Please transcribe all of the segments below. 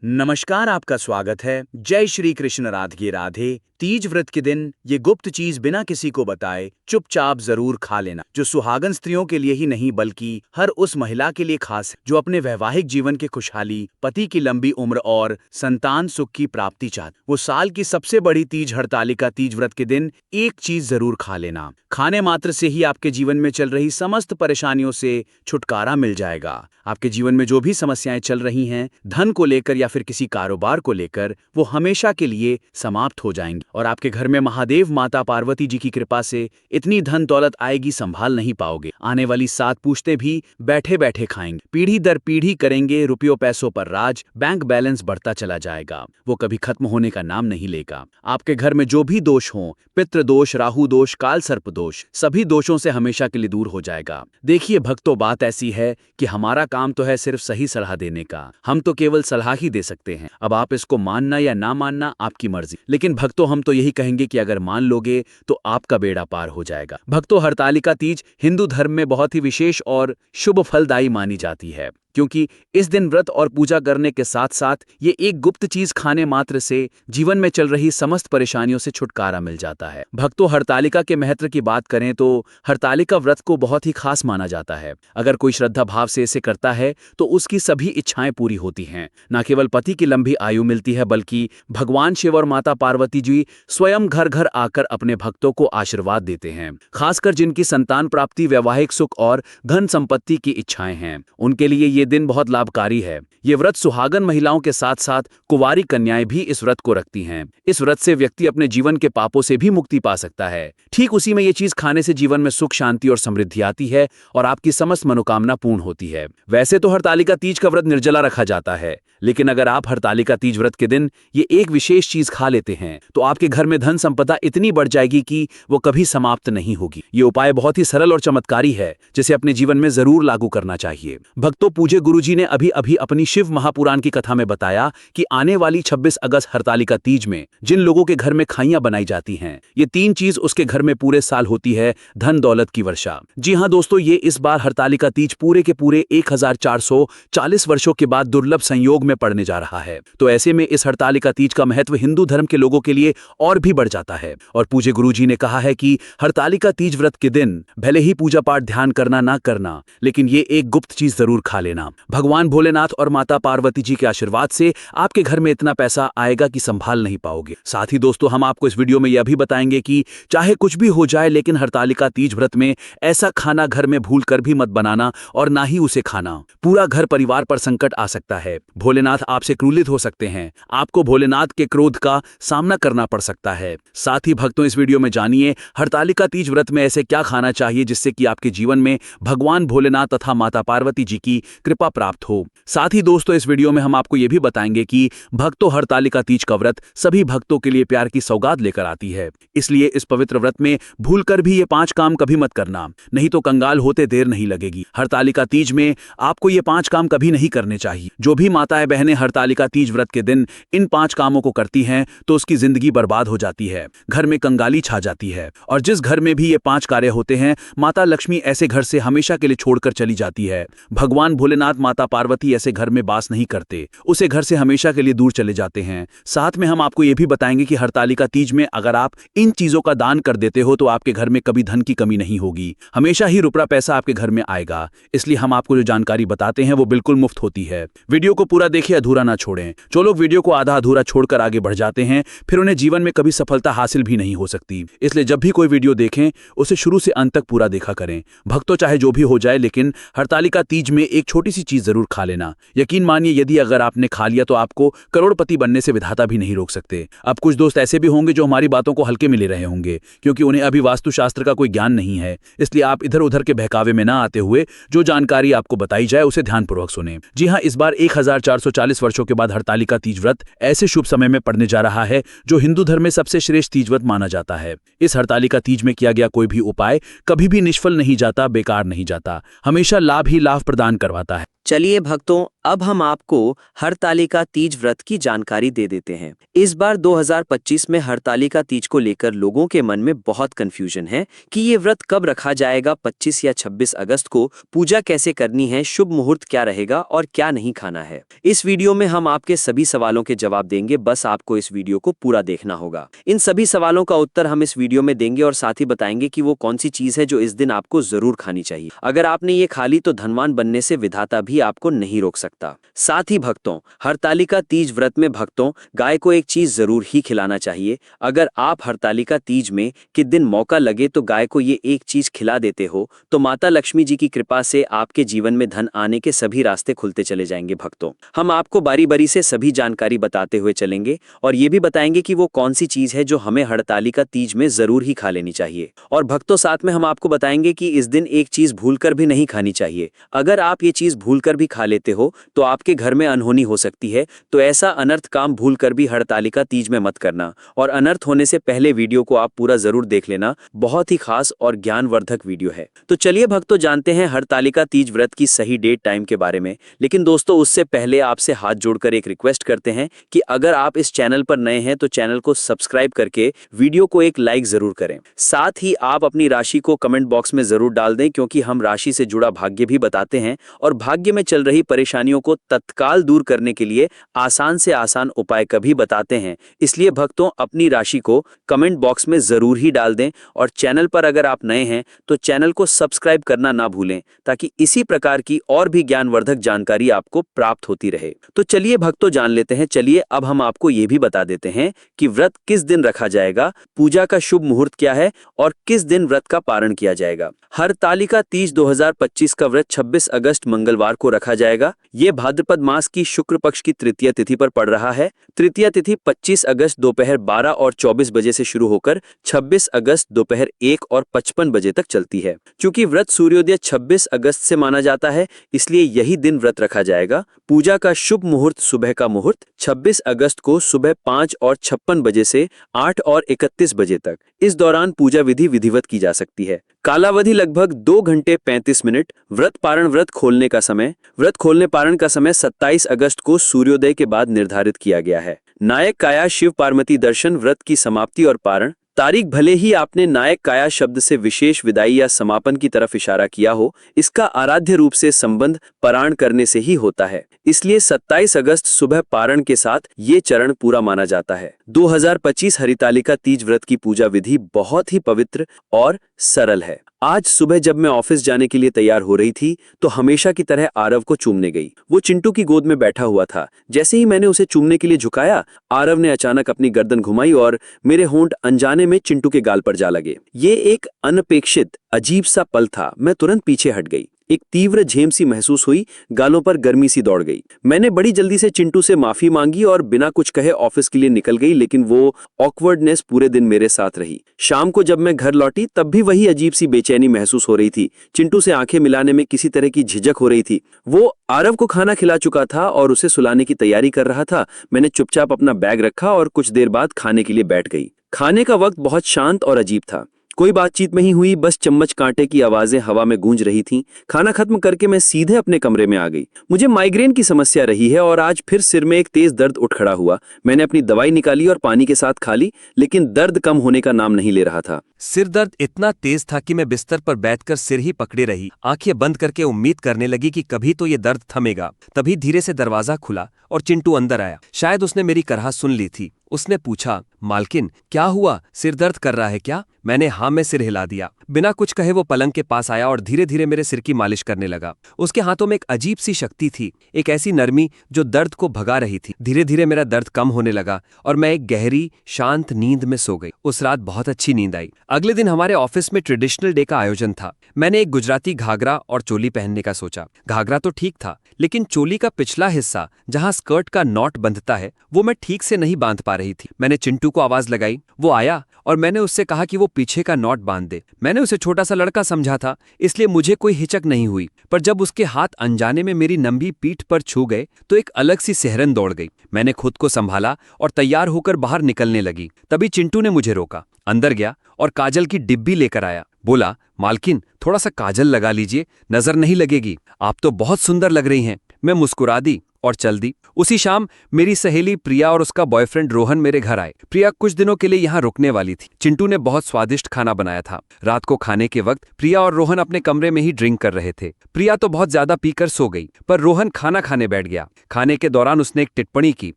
नमस्कार, आपका स्वागत है। जय श्री कृष्ण, राधे राधे। तीज व्रत के दिन ये गुप्त चीज बिना किसी को बताए चुपचाप जरूर खा लेना, जो सुहागन स्त्रियों के लिए ही नहीं बल्कि हर उस महिला के लिए खास है जो अपने वैवाहिक जीवन की खुशहाली, पति की लंबी उम्र और संतान सुख की प्राप्ति चाहती। वो साल की सबसे बड़ी तीज हड़तालिका तीज व्रत के दिन एक चीज जरूर खा लेना। खाने मात्र से ही आपके जीवन में चल रही समस्त परेशानियों से छुटकारा मिल जाएगा। आपके जीवन में जो भी समस्याएं चल रही हैं, धन को लेकर या फिर किसी कारोबार को लेकर, वो हमेशा के लिए समाप्त हो जाएंगी और आपके घर में महादेव माता पार्वती जी की कृपा से इतनी धन दौलत आएगी, संभाल नहीं पाओगे। आने वाली 7 पूछते भी बैठे बैठे खाएंगे। पीढ़ी दर पीढ़ी करेंगे रुपयों पैसों पर राज। बैंक बैलेंस बढ़ता चला जाएगा, वो कभी खत्म होने का नाम नहीं लेगा। आपके घर में जो भी दोष हो, पितृ दोष, राहु दोष, काल सर्प दोष, सभी दोषों से हमेशा के लिए दूर हो जाएगा। देखिए भक्तों, बात ऐसी है कि हमारा काम तो है सिर्फ सही सलाह देने का, हम तो केवल सलाह ही दे सकते हैं। अब आप इसको मानना या ना मानना आपकी मर्जी, लेकिन भक्तों हम तो यही कहेंगे कि अगर मान लोगे तो आपका बेड़ा पार हो जाएगा। भक्तों, हरतालिका तीज हिंदू धर्म में बहुत ही विशेष और शुभ फलदायी मानी जाती है, क्योंकि इस दिन व्रत और पूजा करने के साथ साथ ये एक गुप्त चीज खाने मात्र से जीवन में चल रही समस्त परेशानियों से छुटकारा मिल जाता है। भक्तों, हरतालिका के महत्व की बात करें तो हरतालिका व्रत को बहुत ही खास माना जाता है। अगर कोई श्रद्धा भाव से इसे करता है तो उसकी सभी इच्छाएं पूरी होती हैं। न केवल पति की लंबी आयु मिलती है, बल्कि भगवान शिव और माता पार्वती जी स्वयं घर घर आकर अपने भक्तों को आशीर्वाद देते हैं। खासकर जिनकी संतान प्राप्ति, वैवाहिक सुख और धन संपत्ति की इच्छाएं हैं, उनके लिए ये दिन बहुत लाभकारी है। ये व्रत सुहागन महिलाओं के साथ साथ कुंवारी कन्याएं भी इस व्रत को रखती हैं। इस व्रत से व्यक्ति अपने जीवन के पापों से भी मुक्ति पा सकता है। ठीक उसी में ये चीज खाने से जीवन में सुख, शांति और समृद्धि आती है और आपकी समस्त मनोकामना पूर्ण होती है। वैसे तो हरतालिका तीज का व्रत निर्जला रखा जाता है, लेकिन अगर आप हरतालिका तीज व्रत के दिन ये एक विशेष चीज खा लेते हैं तो आपके घर में धन संपदा इतनी बढ़ जाएगी कि वो कभी समाप्त नहीं होगी। ये उपाय बहुत ही सरल और चमत्कारी है, जिसे अपने जीवन में जरूर लागू करना चाहिए। भक्तों, पूज्य गुरुजी ने अभी अभी अपनी शिव महापुराण की कथा में बताया कि आने वाली 26 अगस्त हरतालिका तीज में जिन लोगों के घर में खाइयां बनाई जाती हैं, ये 3 चीज उसके घर में पूरे साल होती है: धन दौलत की वर्षा। जी हाँ दोस्तों, ये इस बार हरतालिका तीज पूरे के पूरे 1440 वर्षों के बाद दुर्लभ संयोग में पड़ने जा रहा है। तो ऐसे में इस हरतालिका तीज का महत्व हिंदू धर्म के लोगों के लिए और भी बढ़ जाता है। और पूज्य गुरुजी ने कहा है कि हरतालिका तीज व्रत के दिन भले ही पूजा पाठ ध्यान करना ना करना, लेकिन ये एक गुप्त चीज जरूर खा लेना। भगवान भोलेनाथ और माता पार्वती जी के आशीर्वाद से आपके घर में इतना पैसा आएगा कि संभाल नहीं पाओगे। साथ ही दोस्तों, हम आपको इस वीडियो में यह भी बताएंगे कि चाहे कुछ भी हो जाए, लेकिन हरतालिका तीज व्रत में ऐसा खाना घर में भूल कर भी मत बनाना और ना ही उसे खाना। पूरा घर परिवार पर संकट आ सकता है। भोलेनाथ आपसे क्रोधित हो सकते हैं, आपको भोलेनाथ के क्रोध का सामना करना पड़ सकता है। साथ ही भक्तों, इस वीडियो में जानिए हरतालिका तीज व्रत में ऐसे क्या खाना चाहिए जिससे कि आपके जीवन में भगवान भोलेनाथ तथा माता पार्वती जी की कृपा प्राप्त हो। साथ ही दोस्तों, इस वीडियो में हम आपको यह भी बताएंगे कि भक्तों, हरतालिका तीज का व्रत सभी भक्तों के लिए प्यार की सौगात लेकर आती है। इसलिए इस पवित्र व्रत में भूलकर भी ये 5 काम कभी मत करना, नहीं तो कंगाल होते देर नहीं लगेगी। हरतालिका तीज में आपको ये 5 काम कभी नहीं करने चाहिए। जो भी माताएं बहनें हरतालिका तीज व्रत के दिन इन 5 कामों को करती हैं तो उसकी जिंदगी बर्बाद हो जाती है, घर में कंगाली छा जाती है। और जिस घर में भी ये 5 कार्य होते हैं, माता लक्ष्मी ऐसे घर से हमेशा के लिए छोड़कर चली जाती है। भगवान भोलेनाथ, माता पार्वती ऐसे घर में वास नहीं करते, उसे घर से हमेशा के लिए दूर चले जाते हैं। साथ में हम आपको यह भी बताएंगे कि हरतालिका तीज में अगर आप इन चीजों का दान कर देते हो तो आपके घर में कभी धन की कमी नहीं होगी, हमेशा ही रुपया पैसा आपके घर में आएगा। इसलिए हम आपको जो जानकारी बताते हैं वो बिल्कुल मुफ्त होती है। वीडियो को पूरा देखिए, अधूरा ना छोड़ें। जो लोग वीडियो को आधा अधूरा छोड़कर आगे बढ़ जाते हैं, फिर उन्हें जीवन में कभी सफलता हासिल भी नहीं हो सकती। इसलिए जब भी कोई वीडियो देखें, उसे शुरू से अंत तक पूरा देखा करें। भक्तों, चाहे जो भी हो जाए, लेकिन हरतालिका तीज में एक छोटी सी चीज जरूर खा लेना। यकीन मानिए, यदि अगर आपने खा लिया तो आपको करोड़पति बनने से विधाता भी नहीं रोक सकते। अब कुछ दोस्त ऐसे भी होंगे जो हमारी बातों को हल्के में ले रहे होंगे, क्योंकि उन्हें अभी वास्तुशास्त्र का कोई ज्ञान नहीं है। इसलिए आप इधर उधर के बहकावे में ना आते हुए जो जानकारी आपको बताई जाए उसे ध्यानपूर्वक सुने। जी हाँ, इस बार 1440 वर्षों के बाद हरतालिका तीज व्रत ऐसे शुभ समय में पड़ने जा रहा है जो हिंदू धर्म में सबसे श्रेष्ठ तीज व्रत माना जाता है। इस हरतालिका तीज में किया गया कोई भी उपाय कभी भी निष्फल नहीं जाता, बेकार नहीं जाता, हमेशा लाभ ही लाभ प्रदान करवाता है। चलिए भक्तों, अब हम आपको हरतालिका तीज व्रत की जानकारी दे देते हैं। इस बार 2025 में हरतालिका तीज को लेकर लोगों के मन में बहुत कंफ्यूजन है कि ये व्रत कब रखा जाएगा, 25 या 26 अगस्त को, पूजा कैसे करनी है, शुभ मुहूर्त क्या रहेगा और क्या नहीं खाना है। इस वीडियो में हम आपके सभी सवालों के जवाब देंगे, बस आपको इस वीडियो को पूरा देखना होगा। इन सभी सवालों का उत्तर हम इस वीडियो में देंगे और साथ ही बताएंगे कि वो कौन सी चीज है जो इस दिन आपको जरूर खानी चाहिए। अगर आपने ये खा ली तो धनवान बनने से विधाता भी आपको नहीं रोक सकता। साथ ही भक्तों, हरतालिका तीज व्रत में भक्तों गाय को एक चीज जरूर ही खिलाना चाहिए। अगर आप हरतालिका तीज में के दिन मौका लगे तो गाय को ये एक चीज खिला देते हो तो माता लक्ष्मी जी की कृपा से आपके जीवन में धन आने के सभी रास्ते खुलते चले जाएंगे। भक्तों, हम आपको बारी बारी से सभी जानकारी बताते हुए चलेंगे और ये भी बताएंगे कि वो कौन सी चीज है जो हमें हरतालिका तीज में जरूर ही खा लेनी चाहिए। और भक्तों, साथ में हम आपको बताएंगे कि इस दिन एक चीज भूलकर भी नहीं खानी चाहिए। अगर आप ये चीज भूलकर भी खा लेते हो तो आपके घर में अनहोनी हो सकती है। तो ऐसा अनर्थ काम भूलकर भी हरतालिका तीज में मत करना और अनर्थ होने से पहले वीडियो को आप पूरा जरूर देख लेना। बहुत ही खास और ज्ञानवर्धक वीडियो है। तो चलिए भक्तों, जानते हैं हरतालिका तीज व्रत की सही डेट टाइम के बारे में। लेकिन दोस्तों, उससे पहले आपसे हाथ जोड़कर एक रिक्वेस्ट करते हैं कि अगर आप इस चैनल पर नए हैं तो चैनल को सब्सक्राइब करके वीडियो को एक लाइक जरूर करें। साथ ही आप अपनी राशि को कमेंट बॉक्स में जरूर डाल दें, क्योंकि हम राशि से जुड़ा भाग्य भी बताते हैं और भाग्य में चल रही परेशानियों को तत्काल दूर करने के लिए आसान से आसान उपाय कभी बताते हैं। इसलिए भक्तों, अपनी राशि को कमेंट बॉक्स में जरूर ही डाल दें और चैनल पर अगर आप नए हैं तो चैनल को सब्सक्राइब करना ना भूलें, ताकि इसी प्रकार की और भी ज्ञानवर्धक जानकारी आपको प्राप्त होती रहे। तो चलिए भक्तों, जान लेते हैं। चलिए अब हम आपको ये भी बता देते हैं कि व्रत किस दिन रखा जाएगा, पूजा का शुभ मुहूर्त क्या है और किस दिन व्रत का पारण किया जाएगा। हरतालिका तीज 2025 का व्रत 26 अगस्त मंगलवार को रखा जाएगा। ये भाद्रपद मास की शुक्ल पक्ष की तृतीया तिथि पर पड़ रहा है। तृतीया तिथि 25 अगस्त दोपहर 12 और 24 बजे से शुरू होकर 26 अगस्त दोपहर 1 और 55 बजे तक चलती है। चूंकि व्रत सूर्योदय 26 अगस्त से माना जाता है, इसलिए यही दिन व्रत रखा जाएगा। पूजा का शुभ मुहूर्त सुबह का मुहूर्त 26 अगस्त को सुबह 5 और 56 बजे से 8 और 31 बजे तक। इस दौरान पूजा विधि विधिवत की जा सकती है। कालावधि लगभग 2 घंटे 35 मिनट। व्रत पारण व्रत खोलने का समय, व्रत खोलने पारण का समय 27 अगस्त को सूर्योदय के बाद निर्धारित किया गया है। नायक काया शिव पार्वती दर्शन, व्रत की समाप्ति और पारण तारीख। भले ही आपने नायक काया शब्द से विशेष विदाई या समापन की तरफ इशारा किया हो, इसका आराध्य रूप से संबंध पारायण करने से ही होता है। इसलिए 27 अगस्त सुबह पारण के साथ ये चरण पूरा माना जाता है। 2025 हरितालिका तीज व्रत की पूजा विधि बहुत ही पवित्र और सरल है। आज सुबह जब मैं ऑफिस जाने के लिए तैयार हो रही थी तो हमेशा की तरह आरव को चूमने गई। वो चिंटू की गोद में बैठा हुआ था। जैसे ही मैंने उसे चूमने के लिए झुकाया, आरव ने अचानक अपनी गर्दन घुमाई और मेरे होंठ अनजाने में चिंटू के गाल पर जा लगे। ये एक अनपेक्षित अजीब सा पल था। मैं तुरंत पीछे हट गई। एक तीव्र झेम सी महसूस हुई, गालों पर गर्मी सी दौड़ गई। मैंने बड़ी जल्दी से चिंटू से माफी मांगी और बिना कुछ कहे ऑफिस के लिए निकल गई, लेकिन वो ऑकवर्डनेस पूरे दिन मेरे साथ रही। शाम को जब मैं घर लौटी तब भी वही अजीब सी बेचैनी महसूस हो रही थी। चिंटू से आंखें मिलाने में किसी तरह की झिझक हो रही थी। वो आरव को खाना खिला चुका था और उसे सुलाने की तैयारी कर रहा था। मैंने चुपचाप अपना बैग रखा और कुछ देर बाद खाने के लिए बैठ गई। खाने का वक्त बहुत शांत और अजीब था। कोई बातचीत नहीं हुई, बस चम्मच कांटे की आवाजें हवा में गूंज रही थीं। खाना खत्म करके मैं सीधे अपने कमरे में आ गई। मुझे माइग्रेन की समस्या रही है और आज फिर सिर में एक तेज दर्द उठ खड़ा हुआ। मैंने अपनी दवाई निकाली और पानी के साथ खा ली, लेकिन दर्द कम होने का नाम नहीं ले रहा था। सिर दर्द इतना तेज था कि मैं बिस्तर पर बैठकर सिर ही पकड़े रही, आंखें बंद करके उम्मीद करने लगी कि कभी तो ये दर्द थमेगा। तभी धीरे से दरवाजा खुला और चिंटू अंदर आया। शायद उसने मेरी करहा सुन ली थी। उसने पूछा, मालकिन क्या हुआ, सिर दर्द कर रहा है क्या? मैंने हाँ में सिर हिला दिया। बिना कुछ कहे वो पलंग के पास आया और धीरे धीरे मेरे सिर की मालिश करने लगा। उसके हाथों में एक अजीब सी शक्ति थी, एक ऐसी नरमी जो दर्द को भगा रही थी। धीरे धीरे मेरा दर्द कम होने लगा और मैं एक गहरी शांत नींद में सो गई। उस रात बहुत अच्छी नींद आई। अगले दिन हमारे ऑफिस में ट्रेडिशनल डे का आयोजन था। मैंने एक गुजराती घाघरा और चोली पहनने का सोचा। घाघरा तो ठीक था, लेकिन चोली का पिछला हिस्सा जहां स्कर्ट का नॉट बंधता है वो मैं ठीक से नहीं बांध पा रही थी। मैंने चिंटू को आवाज लगाई। वो आया और मैंने उससे कहा कि वो पीछे का नॉट बांध दे। मैंने उसे छोटा सा लड़का समझा था, इसलिए मुझे कोई हिचक नहीं हुई। पर जब उसके हाथ अनजाने में मेरी नंगी पीठ पर छू गए तो एक अलग सी सिहरन दौड़ गई। मैंने खुद को संभाला और तैयार होकर बाहर निकलने लगी। तभी चिंटू ने मुझे रोका। अंदर गया और काजल की डिब्बी लेकर आया। बोला, मालकिन थोड़ा सा काजल लगा लीजिए, नजर नहीं लगेगी, आप तो बहुत सुंदर लग रही हैं। मैं मुस्कुरा दी और चल दी। उसी शाम मेरी सहेली प्रिया और उसका बॉयफ्रेंड रोहन मेरे घर आए। प्रिया कुछ दिनों के लिए यहाँ रुकने वाली थी। चिंटू ने बहुत स्वादिष्ट खाना बनाया था। रात को खाने के वक्त प्रिया और रोहन अपने कमरे में ही ड्रिंक कर रहे थे। प्रिया तो बहुत ज्यादा पीकर सो गई, पर रोहन खाना खाने बैठ गया। खाने के दौरान उसने एक टिप्पणी की,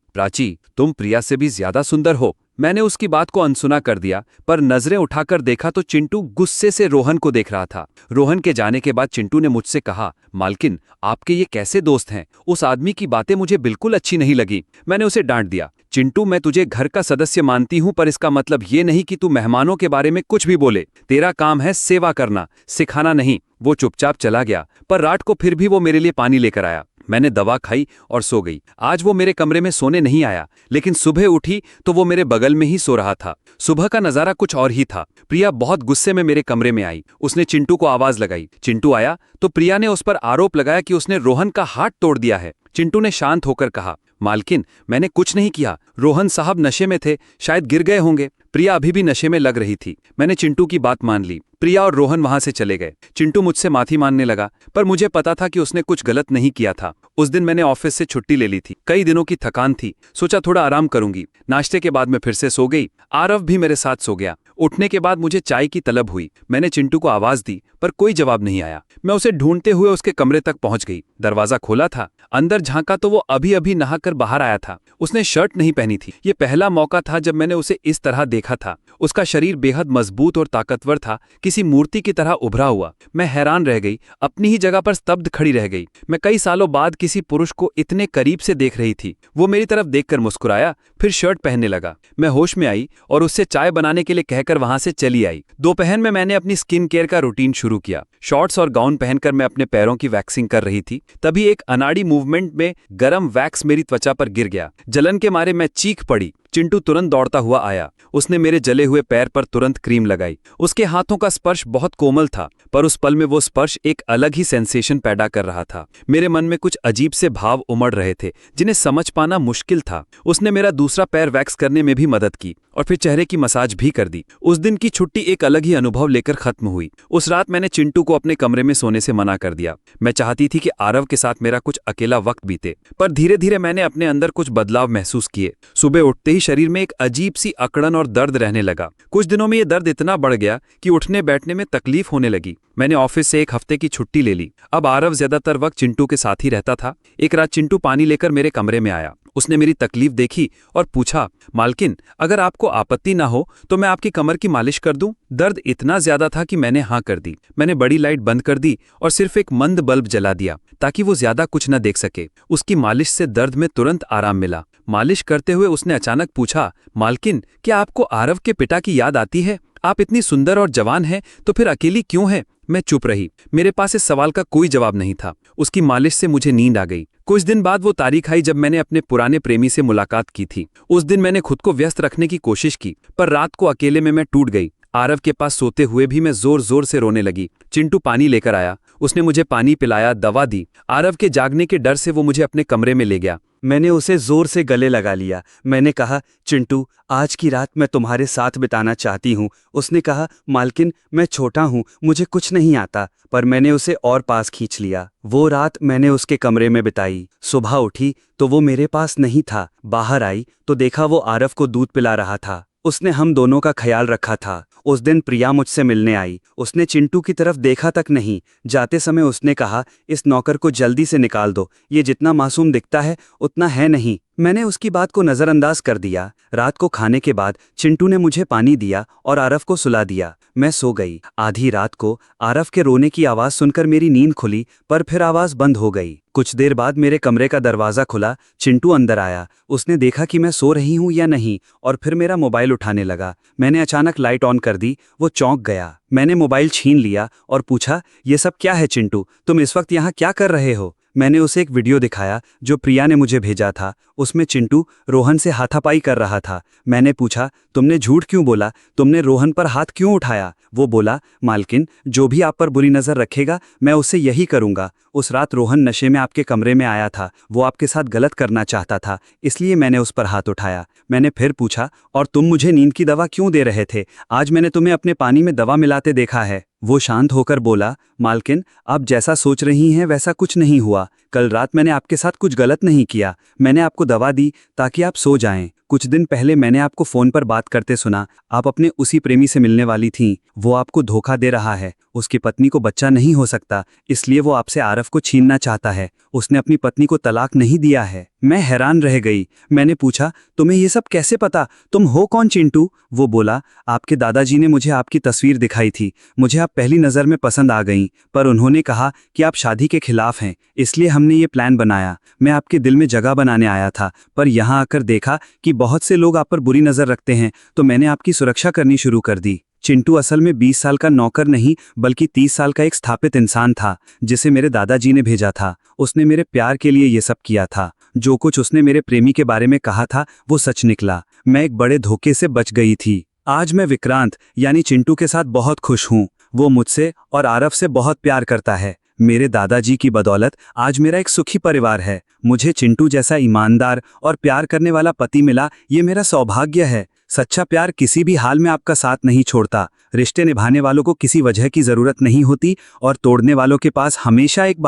प्राची तुम प्रिया से भी ज्यादा सुंदर हो। मैंने उसकी बात को अनसुना कर दिया, पर नजरें उठाकर देखा तो चिंटू गुस्से से रोहन को देख रहा था। रोहन के जाने के बाद चिंटू ने मुझसे कहा, मालकिन आपके ये कैसे दोस्त हैं? उस आदमी की बातें मुझे बिल्कुल अच्छी नहीं लगी। मैंने उसे डांट दिया, चिंटू मैं तुझे घर का सदस्य मानती हूं, पर इसका मतलब ये नहीं कि तू मेहमानों के बारे में कुछ भी बोले। तेरा काम है सेवा करना, सिखाना नहीं। वो चुपचाप चला गया, पर रात को फिर भी वो मेरे लिए पानी लेकर आया। मैंने दवा खाई और सो गई। आज वो मेरे कमरे में सोने नहीं आया, लेकिन सुबह उठी तो वो मेरे बगल में ही सो रहा था। सुबह का नजारा कुछ और ही था। प्रिया बहुत गुस्से में मेरे कमरे में आई। उसने चिंटू को आवाज लगाई। चिंटू आया तो प्रिया ने उस पर आरोप लगाया कि उसने रोहन का हाथ तोड़ दिया है। चिंटू ने शांत होकर कहा, मालकिन मैंने कुछ नहीं किया, रोहन साहब नशे में थे, शायद गिर गए होंगे। प्रिया अभी भी नशे में लग रही थी। मैंने चिंटू की बात मान ली। प्रिया और रोहन वहां से चले गए। चिंटू मुझसे माफी मांगने लगा, पर मुझे पता था कि उसने कुछ गलत नहीं किया था। उस दिन मैंने ऑफिस से छुट्टी ले ली थी। कई दिनों की थकान थी, सोचा थोड़ा आराम करूंगी। नाश्ते के बाद मैं फिर से सो गई। आरव भी मेरे साथ सो गया। उठने के बाद मुझे चाय की तलब हुई। मैंने चिंटू को आवाज दी, पर कोई जवाब नहीं आया। मैं उसे ढूंढते हुए उसके कमरे तक पहुंच गई। दरवाजा खोला था। अंदर झांका तो वो अभी अभी नहाकर बाहर आया था। उसने शर्ट नहीं पहनी थी। ये पहला मौका था जब मैंने उसे इस तरह देखा था। उसका शरीर बेहद मजबूत और ताकतवर था, किसी मूर्ति की तरह उभरा हुआ। मैं हैरान रह गई, अपनी ही जगह पर स्तब्ध खड़ी रह गई। मैं कई सालों बाद किसी पुरुष को इतने करीब से देख रही थी। वो मेरी तरफ देखकर मुस्कुराया, फिर शर्ट पहनने लगा। मैं होश में आई और उससे चाय बनाने के लिए कहकर वहां से चली आई। दोपहर में मैंने अपनी स्किन केयर का रूटीन शुरू किया। शॉर्ट्स और गाउन पहनकर मैं अपने पैरों की वैक्सिंग कर रही थी। तभी एक अनाड़ी मूवमेंट में गरम वैक्स मेरी त्वचा पर गिर गया। जलन के मारे मैं चीख पड़ी। चिंटू तुरंत दौड़ता हुआ आया। उसने मेरे जले हुए पैर पर तुरंत क्रीम लगाई। उसके हाथों का स्पर्श बहुत कोमल था, पर उस पल में वो स्पर्श एक अलग ही सेंसेशन पैदा कर रहा था। मेरे मन में कुछ अजीब से भाव उमड़ रहे थे, जिन्हें समझ पाना मुश्किल था। उसने मेरा दूसरा पैर वैक्स करने में भी मदद की और फिर चेहरे की मसाज भी कर दी। उस दिन की छुट्टी एक अलग ही अनुभव लेकर खत्म हुई। उस रात मैंने चिंटू को अपने कमरे में सोने से मना कर दिया। मैं चाहती थी कि आरव के साथ मेरा कुछ अकेला वक्त बीते, पर धीरे धीरे मैंने अपने अंदर कुछ बदलाव महसूस किए। सुबह उठते ही शरीर में एक अजीब सी अकड़न और दर्द रहने लगा। कुछ दिनों में ये दर्द इतना बढ़ गया कि उठने बैठने में तकलीफ होने लगी। मैंने ऑफिस से एक हफ्ते की छुट्टी ले ली। अब आरव ज्यादातर वक्त चिंटू के साथ ही रहता था। एक रात चिंटू पानी लेकर मेरे कमरे में आया। उसने मेरी तकलीफ देखी और पूछा, मालकिन अगर आपको आपत्ति ना हो तो मैं आपकी कमर की मालिश कर दूं? दर्द इतना ज्यादा था कि मैंने हाँ कर दी। मैंने बड़ी लाइट बंद कर दी और सिर्फ एक मंद बल्ब जला दिया ताकि वो ज्यादा कुछ न देख सके। उसकी मालिश से दर्द में तुरंत आराम मिला। मालिश करते हुए उसने अचानक पूछा, मालकिन क्या आपको आरव के पिता की याद आती है? आप इतनी सुंदर और जवान हैं, तो फिर अकेली क्यों हैं? मैं चुप रही। मेरे पास इस सवाल का कोई जवाब नहीं था। उसकी मालिश से मुझे नींद आ गई। कुछ दिन बाद वो तारीख आई जब मैंने अपने पुराने प्रेमी से मुलाकात की थी। उस दिन मैंने खुद को व्यस्त रखने की कोशिश की, पर रात को अकेले में मैं टूट गई। आरव के पास सोते हुए भी मैं जोर जोर से रोने लगी। चिंटू पानी लेकर आया। उसने मुझे पानी पिलाया, दवा दी। आरव के जागने के डर से वो मुझे अपने कमरे में ले गया। मैंने उसे जोर से गले लगा लिया। मैंने कहा, चिंटू आज की रात मैं तुम्हारे साथ बिताना चाहती हूँ। उसने कहा, मालकिन मैं छोटा हूँ, मुझे कुछ नहीं आता। पर मैंने उसे और पास खींच लिया। वो रात मैंने उसके कमरे में बिताई। सुबह उठी तो वो मेरे पास नहीं था। बाहर आई तो देखा वो आरव को दूध पिला रहा था। उसने हम दोनों का ख्याल रखा था। उस दिन प्रिया मुझसे मिलने आई। उसने चिंटू की तरफ देखा तक नहीं। जाते समय उसने कहा, इस नौकर को जल्दी से निकाल दो, ये जितना मासूम दिखता है उतना है नहीं। मैंने उसकी बात को नज़रअंदाज कर दिया। रात को खाने के बाद चिंटू ने मुझे पानी दिया और आरव को सुला दिया। मैं सो गई। आधी रात को आरव के रोने की आवाज़ सुनकर मेरी नींद खुली, पर फिर आवाज़ बंद हो गई। कुछ देर बाद मेरे कमरे का दरवाज़ा खुला। चिंटू अंदर आया। उसने देखा कि मैं सो रही हूँ या नहीं, और फिर मेरा मोबाइल उठाने लगा। मैंने अचानक लाइट ऑन कर दी। वो चौंक गया। मैंने मोबाइल छीन लिया और पूछा, ये सब क्या है चिंटू? तुम इस वक्त यहाँ क्या कर रहे हो? मैंने उसे एक वीडियो दिखाया जो प्रिया ने मुझे भेजा था। उसमें चिंटू रोहन से हाथापाई कर रहा था। मैंने पूछा, तुमने झूठ क्यों बोला? तुमने रोहन पर हाथ क्यों उठाया? वो बोला, मालकिन जो भी आप पर बुरी नज़र रखेगा मैं उससे यही करूँगा। उस रात रोहन नशे में आपके कमरे में आया था। वो आपके साथ गलत करना चाहता था, इसलिए मैंने उस पर हाथ उठाया। मैंने फिर पूछा, और तुम मुझे नींद की दवा क्यों दे रहे थे? आज मैंने तुम्हें अपने पानी में दवा मिलाते देखा है। वो शांत होकर बोला, मालकिन, आप जैसा सोच रही हैं वैसा कुछ नहीं हुआ। कल रात मैंने आपके साथ कुछ गलत नहीं किया। मैंने आपको दवा दी ताकि आप सो जाएं। कुछ दिन पहले मैंने आपको फोन पर बात करते सुना। आप अपने उसी प्रेमी से मिलने वाली थीं। वो आपको धोखा दे रहा है। उसकी पत्नी को बच्चा नहीं हो सकता, इसलिए वो आपसे आरफ को छीनना चाहता है। उसने अपनी पत्नी को तलाक नहीं दिया है। मैं हैरान रह गई। मैंने पूछा, तुम्हें ये सब कैसे पता? तुम हो कौन चिंटू? वो बोला, आपके दादाजी ने मुझे आपकी तस्वीर दिखाई थी। मुझे आप पहली नज़र में पसंद आ गईं, पर उन्होंने कहा कि आप शादी के खिलाफ हैं, इसलिए हमने ये प्लान बनाया। मैं आपके दिल में जगह बनाने आया था, पर यहाँ आकर देखा कि बहुत से लोग आप पर बुरी नज़र रखते हैं, तो मैंने आपकी सुरक्षा करनी शुरू कर दी। चिंटू असल में 20 साल का नौकर नहीं, बल्कि 30 साल का एक स्थापित इंसान था, जिसे मेरे दादाजी ने भेजा था। उसने मेरे प्यार के लिए ये सब किया था। जो कुछ उसने मेरे प्रेमी के बारे में कहा था वो सच निकला। मैं एक बड़े धोखे से बच गई थी। आज मैं विक्रांत यानी चिंटू के साथ बहुत खुश हूँ। वो मुझसे और आरफ से बहुत प्यार करता है। मेरे दादाजी की बदौलत आज मेरा एक सुखी परिवार है। मुझे चिंटू जैसा ईमानदार और प्यार करने वाला पति मिला, ये मेरा सौभाग्य है। सच्चा प्यार किसी भी हाल में आपका साथ नहीं छोड़ता। रिश्ते निभाने वालों को किसी वजह की जरूरत नहीं होती और तोड़ने वालों के पास हमेशा एक